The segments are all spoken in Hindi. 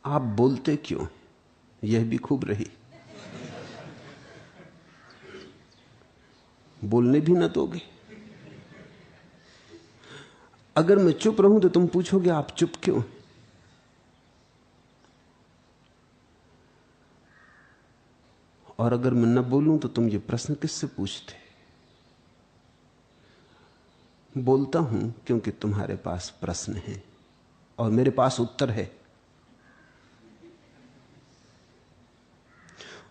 आप बोलते क्यों, यह भी खूब रही। बोलने भी ना दोगे। अगर मैं चुप रहूं तो तुम पूछोगे आप चुप क्यों। और अगर मैं न बोलूं तो तुम ये प्रश्न किससे पूछते। बोलता हूं क्योंकि तुम्हारे पास प्रश्न है और मेरे पास उत्तर है।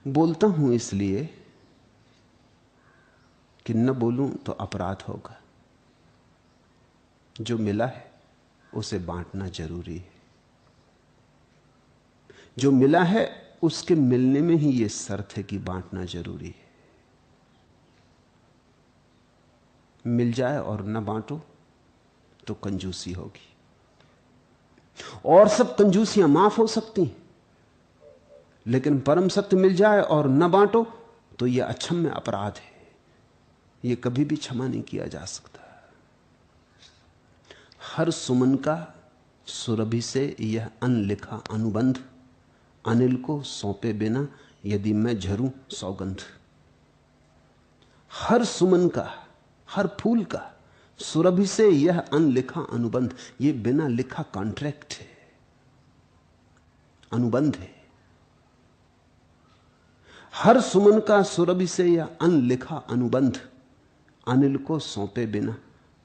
बोलता हूं इसलिए कि न बोलूं तो अपराध होगा। जो मिला है उसे बांटना जरूरी है। जो मिला है उसके मिलने में ही यह शर्त है कि बांटना जरूरी है। मिल जाए और न बांटो तो कंजूसी होगी। और सब कंजूसियां माफ हो सकती हैं, लेकिन परम सत्य मिल जाए और न बांटो तो यह अक्षम्य अपराध है। यह कभी भी क्षमा नहीं किया जा सकता। हर सुमन का सुरभि से यह अनलिखा अनुबंध, अनिल को सौंपे बिना यदि मैं झरूं सौगंध। हर सुमन का, हर फूल का सुरभि से यह अनलिखा अनुबंध, यह बिना लिखा कॉन्ट्रैक्ट है, अनुबंध है। हर सुमन का सुरभि से यह अनलिखा अनुबंध, अनिल को सौंपे बिना,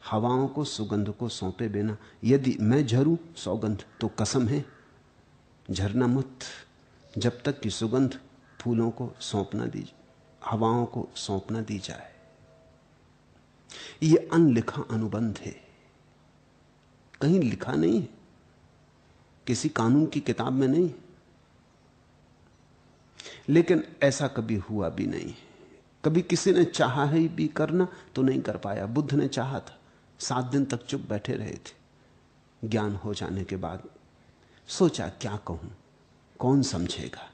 हवाओं को सुगंध को सौंपे बिना यदि मैं झरूं सौगंध। तो कसम है झरना मत जब तक कि सुगंध फूलों को सौंपना दी, हवाओं को सौंपना दी जाए। यह अनलिखा अनुबंध है, कहीं लिखा नहीं है, किसी कानून की किताब में नहीं। लेकिन ऐसा कभी हुआ भी नहीं। कभी किसी ने चाहा है भी करना तो नहीं कर पाया। बुद्ध ने चाहा था, 7 दिन तक चुप बैठे रहे थे। ज्ञान हो जाने के बाद सोचा क्या कहूं, कौन समझेगा।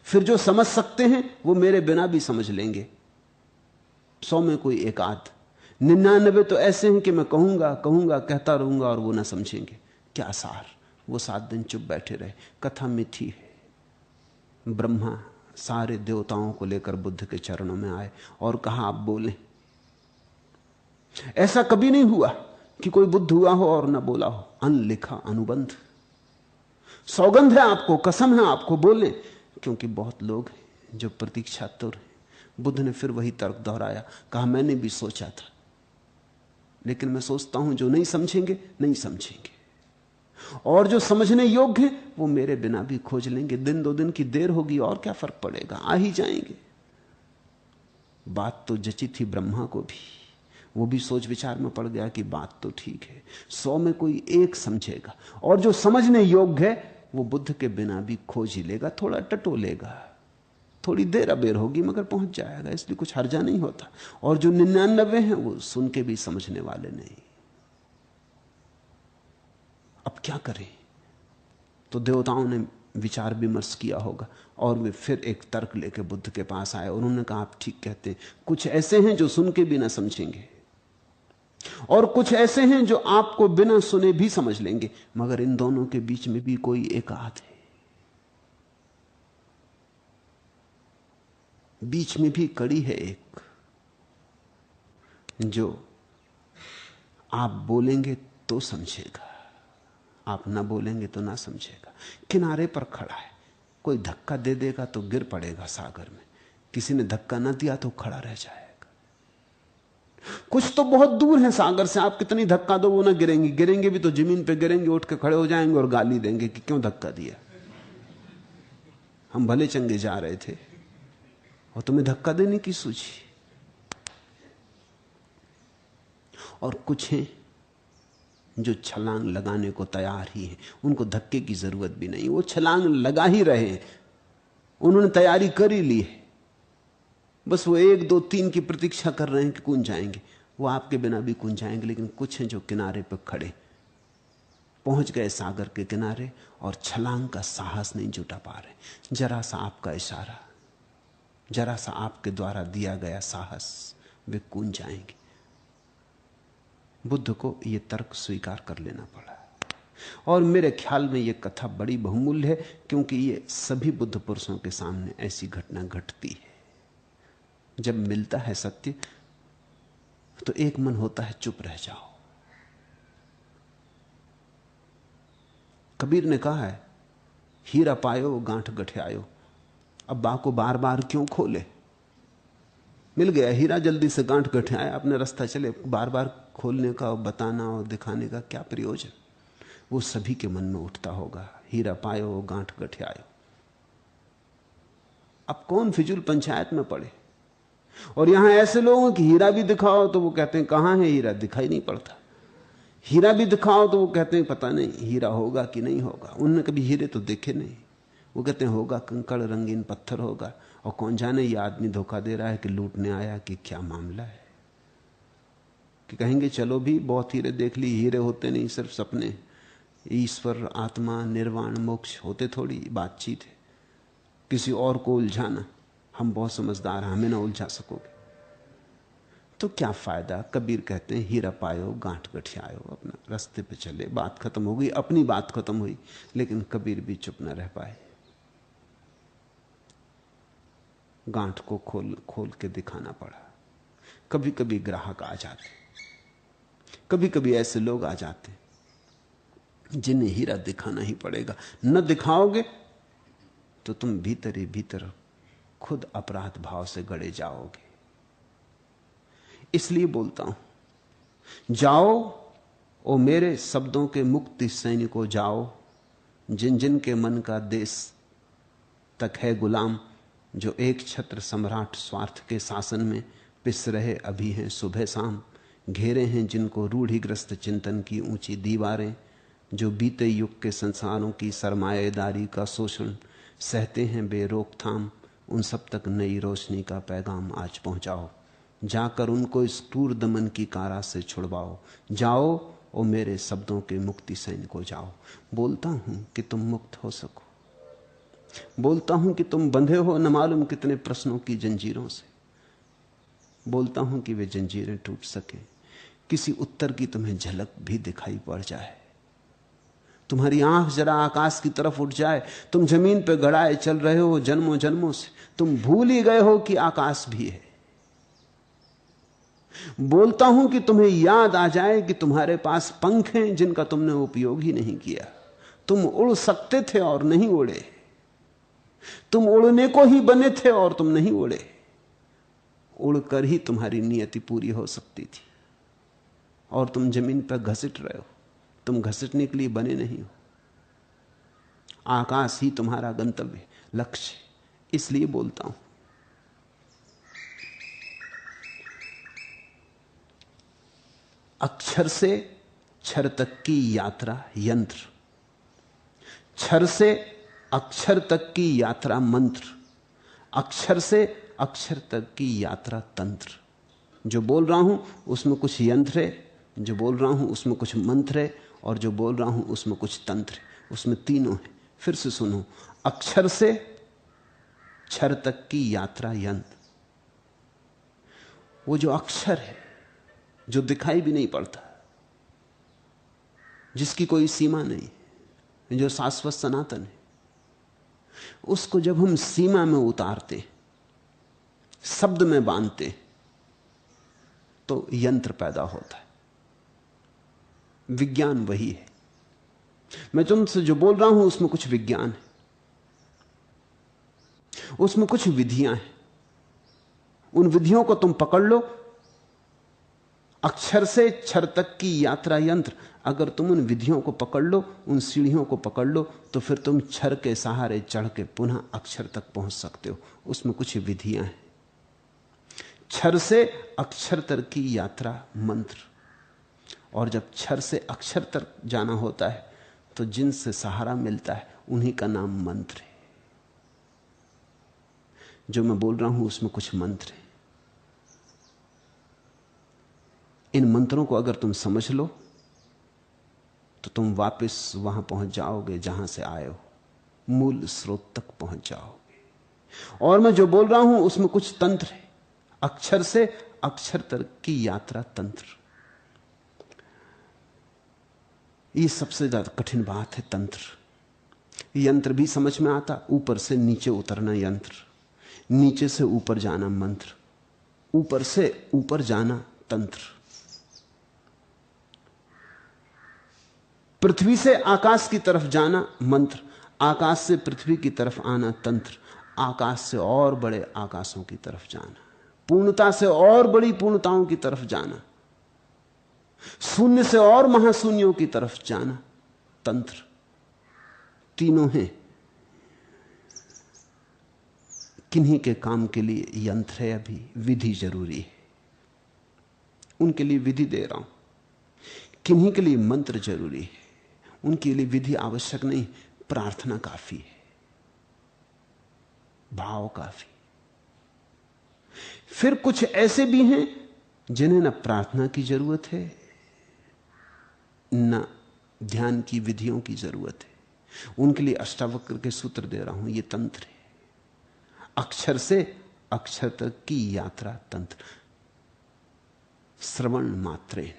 फिर जो समझ सकते हैं वो मेरे बिना भी समझ लेंगे। 100 में कोई एक आध, 99 तो ऐसे हैं कि मैं कहूंगा कहूंगा कहता रहूंगा और वो ना समझेंगे। क्या सार। वो 7 दिन चुप बैठे रहे। कथा मिथी है। ब्रह्मा सारे देवताओं को लेकर बुद्ध के चरणों में आए और कहा आप बोलें। ऐसा कभी नहीं हुआ कि कोई बुद्ध हुआ हो और ना बोला हो। अनलिखा अनुबंध। सौगंध है आपको, कसम है आपको, बोलें। क्योंकि बहुत लोग हैं जो प्रतीक्षातुर हैं। बुद्ध ने फिर वही तर्क दोहराया, कहा मैंने भी सोचा था, लेकिन मैं सोचता हूं जो नहीं समझेंगे नहीं समझेंगे, और जो समझने योग्य है वो मेरे बिना भी खोज लेंगे। 1-2 दिन की देर होगी और क्या फर्क पड़ेगा, आ ही जाएंगे। बात तो जची थी ब्रह्मा को भी। वो भी सोच विचार में पड़ गया कि बात तो ठीक है, 100 में कोई एक समझेगा, और जो समझने योग्य है वो बुद्ध के बिना भी खोज ही लेगा। थोड़ा टटोलेगा, थोड़ी देर अबेर होगी, मगर पहुंच जाएगा, इसलिए कुछ हर्जा नहीं होता। और जो 99 हैं वो सुन के भी समझने वाले नहीं। अब क्या करें। तो देवताओं ने विचार विमर्श किया होगा और वे फिर एक तर्क लेकर बुद्ध के पास आए। उन्होंने कहा आप ठीक कहते हैं, कुछ ऐसे हैं जो सुन के भी ना समझेंगे, और कुछ ऐसे हैं जो आपको बिना सुने भी समझ लेंगे, मगर इन दोनों के बीच में भी कोई एक आध है। बीच में भी कड़ी है एक, जो आप बोलेंगे तो समझेगा, आप ना बोलेंगे तो ना समझेगा। किनारे पर खड़ा है, कोई धक्का दे देगा तो गिर पड़ेगा सागर में, किसी ने धक्का ना दिया तो खड़ा रह जाएगा। कुछ तो बहुत दूर है सागर से, आप कितनी धक्का दो वो ना गिरेंगे, गिरेंगे भी तो जमीन पे गिरेंगे, उठ के खड़े हो जाएंगे और गाली देंगे कि क्यों धक्का दिया, हम भले चंगे जा रहे थे और तुम्हें धक्का देने की सूझी। और कुछ हैं जो छलांग लगाने को तैयार ही हैं, उनको धक्के की जरूरत भी नहीं, वो छलांग लगा ही रहे हैं, उन्होंने तैयारी कर ही ली है, बस वो 1 2 3 की प्रतीक्षा कर रहे हैं कि कूद जाएंगे। वो आपके बिना भी कूद जाएंगे। लेकिन कुछ हैं जो किनारे पर खड़े, पहुंच गए सागर के किनारे और छलांग का साहस नहीं जुटा पा रहे। जरा सा आपका इशारा, जरा सा आपके द्वारा दिया गया साहस, वे कूद जाएंगे। बुद्ध को यह तर्क स्वीकार कर लेना पड़ा। और मेरे ख्याल में यह कथा बड़ी बहुमूल्य है, क्योंकि ये सभी बुद्ध पुरुषों के सामने ऐसी घटना घटती है। जब मिलता है सत्य तो एक मन होता है चुप रह जाओ। कबीर ने कहा है, हीरा पायो गांठ गठियायो। अब बा को बार बार क्यों खोले? मिल गया हीरा, जल्दी से गांठ गठियाया, अपने रास्ता चले। बार बार खोलने का और बताना और दिखाने का क्या प्रयोजन? वो सभी के मन में उठता होगा, हीरा पायो गांठ गठियायो। अब कौन फिजूल पंचायत में पड़े? और यहां ऐसे लोगों की हीरा भी दिखाओ तो वो कहते हैं कहां है हीरा, दिखाई नहीं पड़ता। हीरा भी दिखाओ तो वो कहते हैं पता नहीं हीरा होगा कि नहीं होगा। उन्होंने कभी हीरे तो देखे नहीं। वो कहते हैं होगा कंकड़ रंगीन पत्थर होगा, और कौन जाने ये आदमी धोखा दे रहा है कि लूटने आया कि क्या मामला है। कि कहेंगे चलो भी बहुत हीरे देख ली, हीरे होते नहीं, सिर्फ सपने। ईश्वर, आत्मा, निर्वाण, मोक्ष होते थोड़ी, बातचीत है। किसी और को उलझाना, हम बहुत समझदार हैं, हमें ना उलझा सकोगे। तो क्या फायदा? कबीर कहते हैं हीरा पायो गांठ गठियायो। अपना रास्ते पे चले, बात खत्म हो गई, अपनी बात खत्म हुई। लेकिन कबीर भी चुप न रह पाए, गांठ को खोल खोल के दिखाना पड़ा। कभी कभी ग्राहक आ जाते, कभी कभी ऐसे लोग आ जाते जिन्हें हीरा दिखाना ही पड़ेगा। न दिखाओगे तो तुम भीतर ही भीतर खुद अपराध भाव से गड़े जाओगे। इसलिए बोलता हूं, जाओ ओ मेरे शब्दों के मुक्ति सैनिकों जाओ, जिन जिन के मन का देश तक है गुलाम, जो एक छत्र सम्राट स्वार्थ के शासन में पिस रहे अभी हैं सुबह शाम, घेरे हैं जिनको रूढ़िग्रस्त चिंतन की ऊंची दीवारें, जो बीते युग के संसारों की सरमाएदारी का शोषण सहते हैं बेरोकथाम, उन सब तक नई रोशनी का पैगाम आज पहुंचाओ, जाकर उनको इस क्रूर दमन की कारा से छुड़वाओ। जाओ ओ मेरे शब्दों के मुक्ति सैनिकों जाओ। बोलता हूं कि तुम मुक्त हो सको, बोलता हूं कि तुम बंधे हो न मालूम कितने प्रश्नों की जंजीरों से, बोलता हूं कि वे जंजीरें टूट सके, किसी उत्तर की तुम्हें झलक भी दिखाई पड़ जाए, तुम्हारी आंख जरा आकाश की तरफ उठ जाए। तुम जमीन पर गड़ाए चल रहे हो जन्मों जन्मों से, तुम भूल ही गए हो कि आकाश भी है। बोलता हूं कि तुम्हें याद आ जाए कि तुम्हारे पास पंख हैं जिनका तुमने उपयोग ही नहीं किया। तुम उड़ सकते थे और नहीं उड़े, तुम उड़ने को ही बने थे और तुम नहीं उड़े। उड़कर ही तुम्हारी नियति पूरी हो सकती थी, और तुम जमीन पर घसीट रहे हो। तुम घसीटने के लिए बने नहीं हो। आकाश ही तुम्हारा गंतव्य, लक्ष्य। इसलिए बोलता हूं, अक्षर से क्षर तक की यात्रा यंत्र, क्षर से अक्षर तक की यात्रा मंत्र, अक्षर से अक्षर तक की यात्रा तंत्र। जो बोल रहा हूं उसमें कुछ यंत्र है, जो बोल रहा हूं उसमें कुछ मंत्र है, और जो बोल रहा हूं उसमें कुछ तंत्र है। उसमें तीनों है। फिर से सुनो, अक्षर से क्षर तक की यात्रा यंत्र। वो जो अक्षर है जो दिखाई भी नहीं पड़ता, जिसकी कोई सीमा नहीं, जो शाश्वत सनातन है, उसको जब हम सीमा में उतारते, शब्द में बांधते, तो यंत्र पैदा होता है। विज्ञान वही है। मैं तुमसे जो बोल रहा हूं उसमें कुछ विज्ञान है, उसमें कुछ विधियां हैं। उन विधियों को तुम पकड़ लो। अक्षर से क्षर तक की यात्रा यंत्र, अगर तुम उन विधियों को पकड़ लो, उन सीढ़ियों को पकड़ लो, तो फिर तुम क्षर के सहारे चढ़ के पुनः अक्षर तक पहुंच सकते हो। उसमें कुछ विधियां हैं। क्षर से अक्षर तक की यात्रा मंत्र, और जब क्षर से अक्षर तक जाना होता है तो जिनसे सहारा मिलता है उन्हीं का नाम मंत्र है। जो मैं बोल रहा हूं उसमें कुछ मंत्र है। इन मंत्रों को अगर तुम समझ लो तो तुम वापस वहां पहुंच जाओगे जहां से आए हो, मूल स्रोत तक पहुंच जाओगे। और मैं जो बोल रहा हूं उसमें कुछ तंत्र है। अक्षर से अक्षर तक की यात्रा तंत्र। ये सबसे ज्यादा कठिन बात है। तंत्र यंत्र भी समझ में आता, ऊपर से नीचे उतरना यंत्र, नीचे से ऊपर जाना मंत्र, ऊपर से ऊपर जाना तंत्र। पृथ्वी से आकाश की तरफ जाना मंत्र, आकाश से पृथ्वी की तरफ आना तंत्र, आकाश से और बड़े आकाशों की तरफ जाना, पूर्णता से और बड़ी पूर्णताओं की तरफ जाना, शून्य से और महाशून्यों की तरफ जाना तंत्र। तीनों हैं। किन्हीं के काम के लिए यंत्र है, अभी विधि जरूरी है, उनके लिए विधि दे रहा हूं। किन्हीं के लिए मंत्र जरूरी है, उनके लिए विधि आवश्यक नहीं, प्रार्थना काफी है, भाव काफी। फिर कुछ ऐसे भी हैं जिन्हें न प्रार्थना की जरूरत है न ध्यान की विधियों की जरूरत है। उनके लिए अष्टावक्र के सूत्र दे रहा हूं, यह तंत्र है। अक्षर से अक्षर तक की यात्रा तंत्र। श्रवण मात्रेण,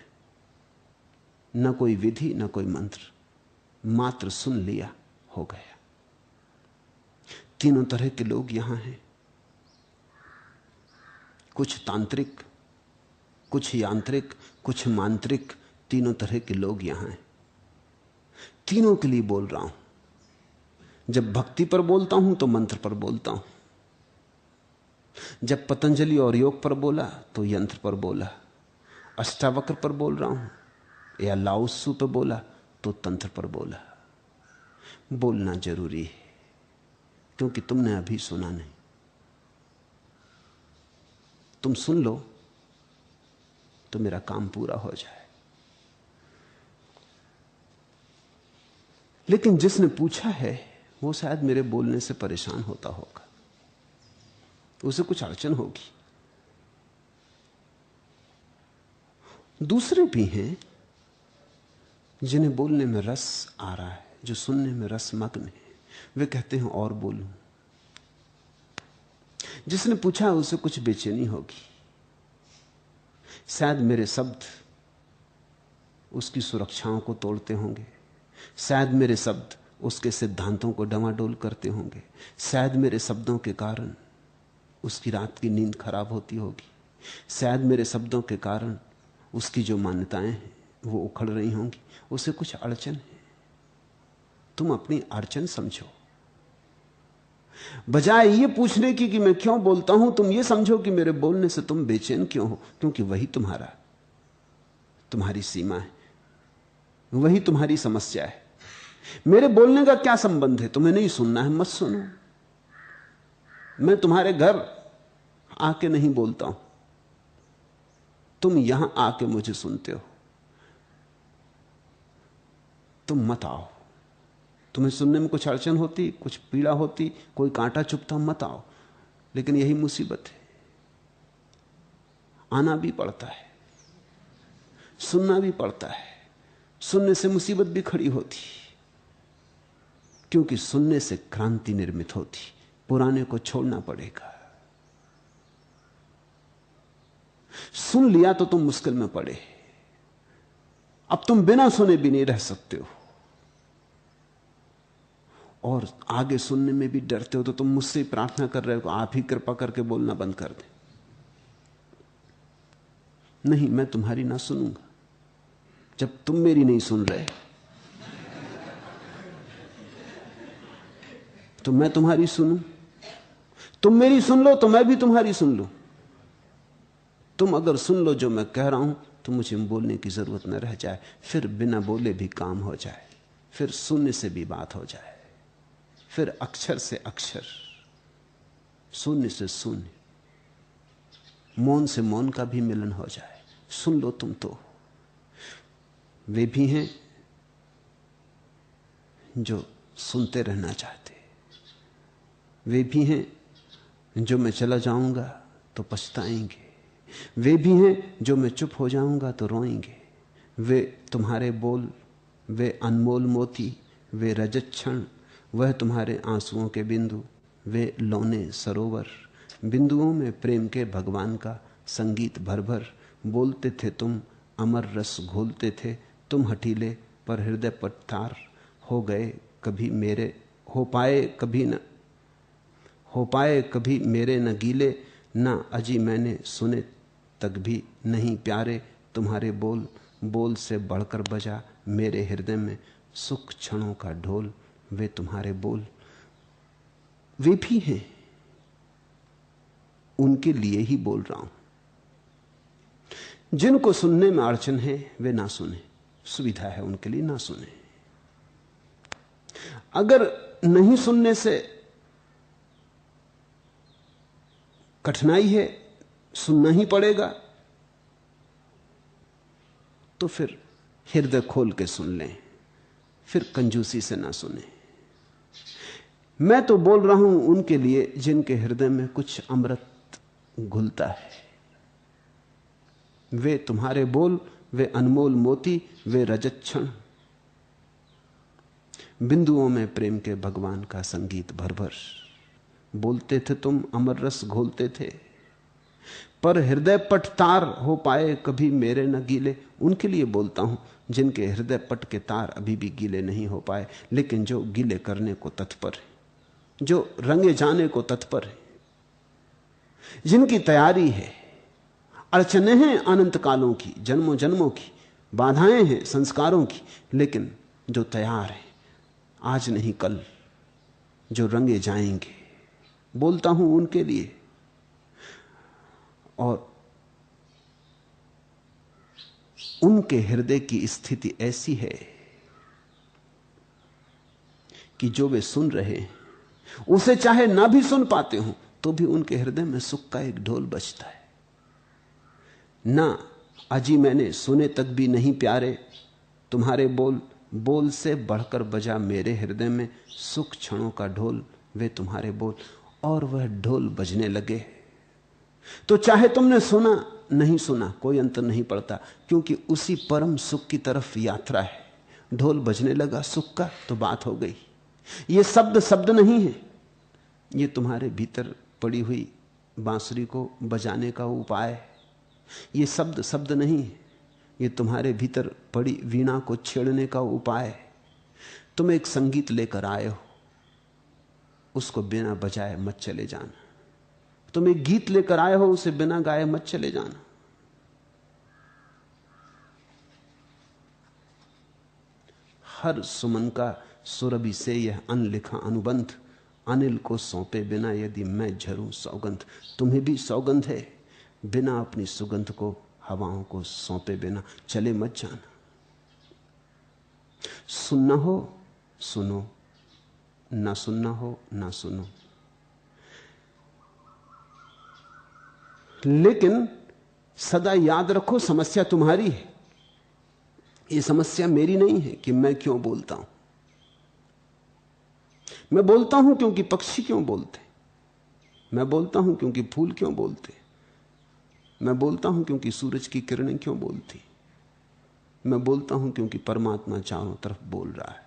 न कोई विधि न कोई मंत्र, मात्र सुन लिया हो गया। तीनों तरह के लोग यहां हैं, कुछ तांत्रिक, कुछ यांत्रिक, कुछ मांत्रिक, तीनों तरह के लोग यहां हैं। तीनों के लिए बोल रहा हूं। जब भक्ति पर बोलता हूं तो मंत्र पर बोलता हूं, जब पतंजलि और योग पर बोला तो यंत्र पर बोला, अष्टावक्र पर बोल रहा हूं या लाओत्सु पर बोला तो तंत्र पर बोला। बोलना जरूरी है क्योंकि तुमने अभी सुना नहीं। तुम सुन लो तो मेरा काम पूरा हो जाए। लेकिन जिसने पूछा है वो शायद मेरे बोलने से परेशान होता होगा, उसे कुछ अड़चन होगी। दूसरे भी हैं जिन्हें बोलने में रस आ रहा है, जो सुनने में रसमग्न है, वे कहते हैं और बोलूं। जिसने पूछा उसे कुछ बेचैनी होगी, शायद मेरे शब्द उसकी सुरक्षाओं को तोड़ते होंगे, शायद मेरे शब्द उसके सिद्धांतों को डमाडोल करते होंगे, शायद मेरे शब्दों के कारण उसकी रात की नींद खराब होती होगी, शायद मेरे शब्दों के कारण उसकी जो मान्यताएं हैं वो उखड़ रही होंगी। उसे कुछ अड़चन है। तुम अपनी अड़चन समझो, बजाय ये पूछने की कि मैं क्यों बोलता हूं, तुम ये समझो कि मेरे बोलने से तुम बेचैन क्यों हो, क्योंकि वही तुम्हारी सीमा है, वही तुम्हारी समस्या है। मेरे बोलने का क्या संबंध है? तुम्हें नहीं सुनना है, मत सुनो। मैं तुम्हारे घर आके नहीं बोलता हूं, तुम यहां आके मुझे सुनते हो। तुम मत आओ। तुम्हें सुनने में कुछ अड़चन होती, कुछ पीड़ा होती, कोई कांटा चुभता, मत आओ। लेकिन यही मुसीबत है, आना भी पड़ता है, सुनना भी पड़ता है। सुनने से मुसीबत भी खड़ी होती, क्योंकि सुनने से क्रांति निर्मित होती। पुराने को छोड़ना पड़ेगा। सुन लिया तो तुम मुश्किल में पड़े। अब तुम बिना सुने भी नहीं रह सकते हो, और आगे सुनने में भी डरते हो। तो तुम मुझसे प्रार्थना कर रहे हो, आप ही कृपा करके बोलना बंद कर दें। नहीं, मैं तुम्हारी ना सुनूंगा जब तुम मेरी नहीं सुन रहे, तो मैं तुम्हारी सुनूं। तुम मेरी सुन लो तो मैं भी तुम्हारी सुन लूं। तुम अगर सुन लो जो मैं कह रहा हूं तो मुझे बोलने की जरूरत न रह जाए, फिर बिना बोले भी काम हो जाए, फिर शून्य से भी बात हो जाए, फिर अक्षर से अक्षर, शून्य से शून्य, मौन से मौन का भी मिलन हो जाए। सुन लो तुम तो। वे भी हैं जो सुनते रहना चाहते, वे भी हैं जो मैं चला जाऊंगा तो पछताएंगे, वे भी हैं जो मैं चुप हो जाऊंगा तो रोएंगे। वे तुम्हारे बोल, वे अनमोल मोती, वे रजत क्षण, वह तुम्हारे आंसुओं के बिंदु, वे लौने सरोवर, बिंदुओं में प्रेम के भगवान का संगीत भर भर। बोलते थे तुम, अमर रस घोलते थे तुम, हठीले पर हृदय पट्टार हो गए कभी मेरे, हो पाए कभी मेरे न गीले, न अजी मैंने सुने तक भी नहीं प्यारे। तुम्हारे बोल बोल से बढ़कर बजा मेरे हृदय में, सुख क्षणों का ढोल वे तुम्हारे बोल। वे भी हैं, उनके लिए ही बोल रहा हूं। जिनको सुनने में अड़चन है वे ना सुने, सुविधा है उनके लिए ना सुने। अगर नहीं सुनने से कठिनाई है, सुनना ही पड़ेगा, तो फिर हृदय खोल के सुन लें, फिर कंजूसी से ना सुने। मैं तो बोल रहा हूं उनके लिए जिनके हृदय में कुछ अमृत घुलता है। वे तुम्हारे बोल, वे अनमोल मोती, वे रजत क्षण, बिंदुओं में प्रेम के भगवान का संगीत भर भर। बोलते थे तुम, अमर रस घोलते थे, पर हृदय पट तार हो पाए कभी मेरे न गीले। उनके लिए बोलता हूं जिनके हृदय पट के तार अभी भी गीले नहीं हो पाए, लेकिन जो गीले करने को तत्पर है, जो रंगे जाने को तत्पर है, जिनकी तैयारी है। अड़चने हैं अनंत कालों की, जन्मों जन्मों की, बाधाएं हैं संस्कारों की, लेकिन जो तैयार है आज नहीं कल, जो रंगे जाएंगे, बोलता हूं उनके लिए। और उनके हृदय की स्थिति ऐसी है कि जो वे सुन रहे हैं उसे चाहे ना भी सुन पाते हो तो भी उनके हृदय में सुख का एक ढोल बजता है। ना अजी मैंने सुने तक भी नहीं प्यारे, तुम्हारे बोल बोल से बढ़कर बजा मेरे हृदय में, सुख क्षणों का ढोल वे तुम्हारे बोल। और वह ढोल बजने लगे तो चाहे तुमने सुना नहीं सुना कोई अंतर नहीं पड़ता, क्योंकि उसी परम सुख की तरफ यात्रा है। ढोल बजने लगा सुख का तो बात हो गई। ये शब्द शब्द नहीं है, ये तुम्हारे भीतर पड़ी हुई बांसुरी को बजाने का उपाय है। ये शब्द शब्द नहीं है, ये तुम्हारे भीतर पड़ी वीणा को छेड़ने का उपाय है। तुम एक संगीत लेकर आए हो, उसको बिना बजाए मत चले जाना। तुम एक गीत लेकर आए हो, उसे बिना गाए मत चले जाना। हर सुमन का सुरभि से यह अनलिखा अनुबंध, अनिल को सौंपे बिना यदि मैं झरूं सौगंध। तुम्हें भी सौगंध है, बिना अपनी सुगंध को हवाओं को सौंपे बिना चले मत जाना। सुनना हो सुनो, ना सुनना हो ना सुनो, लेकिन सदा याद रखो समस्या तुम्हारी है। ये समस्या मेरी नहीं है कि मैं क्यों बोलता हूं। मैं बोलता हूं क्योंकि पक्षी क्यों बोलते, मैं बोलता हूं क्योंकि फूल क्यों बोलते, मैं बोलता हूं क्योंकि सूरज की किरणें क्यों बोलती, मैं बोलता हूं क्योंकि परमात्मा चारों तरफ बोल रहा है।